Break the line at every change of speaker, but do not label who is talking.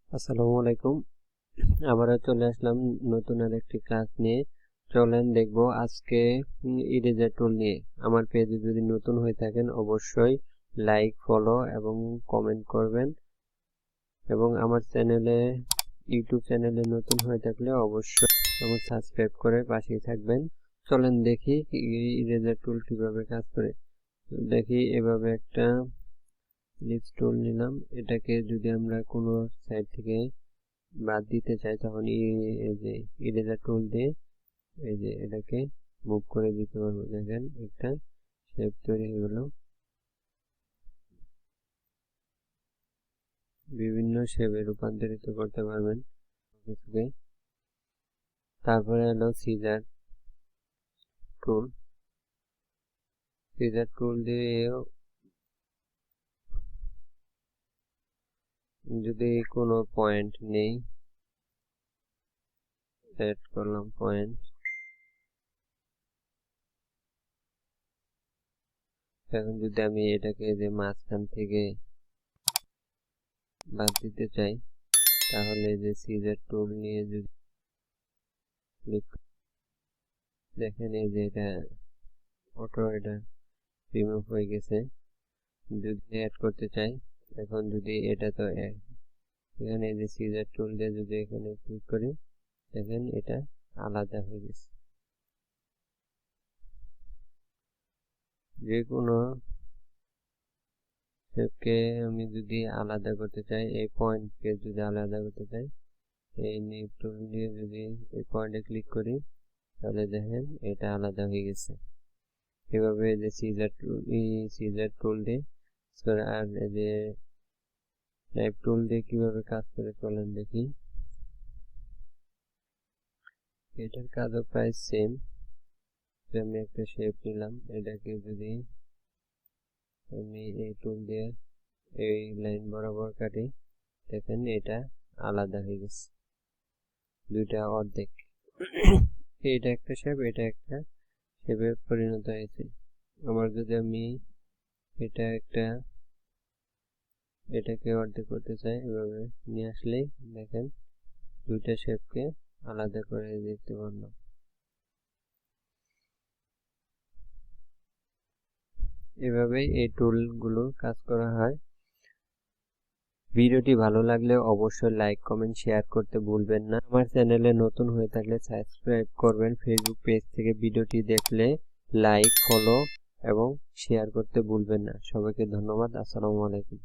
আসসালামু আলাইকুম। আবারও চলে আসলাম নতুন আর একটি ক্লাস নিয়ে। চলেন দেখব আজকে ইরেজার টুল নিয়ে। আমার পেজে যদি নতুন হয়ে থাকেন অবশ্যই লাইক, ফলো এবং কমেন্ট করবেন, এবং আমার ইউটিউব চ্যানেলে নতুন হয়ে থাকলে অবশ্যই আমার সাবস্ক্রাইব করে পাশেই থাকবেন। চলেন দেখি ইরেজার টুল কিভাবে কাজ করে। দেখি এভাবে একটা লিপস টুল নিলাম। এটাকে যদি আমরা কোনো সাইড থেকে বাদ দিতে চাই তখন এই যে ইরেজার টুল দিয়ে এই যে এটাকে মুভ করে দিতে পারবো। দেখেন একটা শেপ তৈরি হয়ে গেল। বিভিন্ন শেপে রূপান্তরিত করতে পারবেন কিছুকে। তারপরে হলো সিজার টুল। সিজার টুল দিয়ে যদি কোনো পয়েন্ট নেই, সেট করলাম পয়েন্ট। এখন যদি আমি এটাকে যে মাঝখান থেকে বাদ দিতে চাই তাহলে যে সিজার টুল নিয়ে যদি ক্লিক দেখেন এই যে এটা অটো এটা রিমুভ হয়ে গেছে। যদি অ্যাড করতে চাই এখন যদি এটা তো এখানে এই যে সিজার টুল দিয়ে যদি এখানে ক্লিক করি দেখেন এটা আলাদা হয়ে গেছে। যে কোনো শেপকে আমি যদি আলাদা করতে চাই, এই পয়েন্টকে যদি আলাদা করতে চাই, এই নিউ টুল দিয়ে যদি এই পয়েন্টে ক্লিক করি তাহলে দেখেন এটা আলাদা হয়ে গেছে। এভাবে যে সিজার টুল দিয়ে আর এই যে টাইপ টুল দিয়ে কিভাবে কাজ করে চলেন দেখি। এটার কাজও প্রায় সেম। আমি একটা শেপ নিলাম, এটাকে যদি আমি এই টুল দিয়ে এই লাইন বরাবর কাটি দেখেন এটা আলাদা হয়ে গেছে, দুইটা অর্ধেক। এটা একটা শেপ, এটা একটা শেপে পরিণত হয়েছে। আবার যদি আমি এটাকে অর্ধেক করতে চাই এভাবে নিয়ে আসলেই দেখেন দুইটা শেপকে আলাদা করে দিতে পারলাম। এভাবেই এই টুলগুলো কাজ করা হয়। ভিডিওটি ভালো লাগলে অবশ্যই লাইক, কমেন্ট, শেয়ার করতে ভুলবেন না। আমার চ্যানেলে নতুন হয়ে থাকলে সাবস্ক্রাইব করবেন। ফেসবুক পেজ থেকে ভিডিওটি দেখলে লাইক, ফলো এবং শেয়ার করতে ভুলবেন না। সবাইকে ধন্যবাদ। আসসালামু আলাইকুম।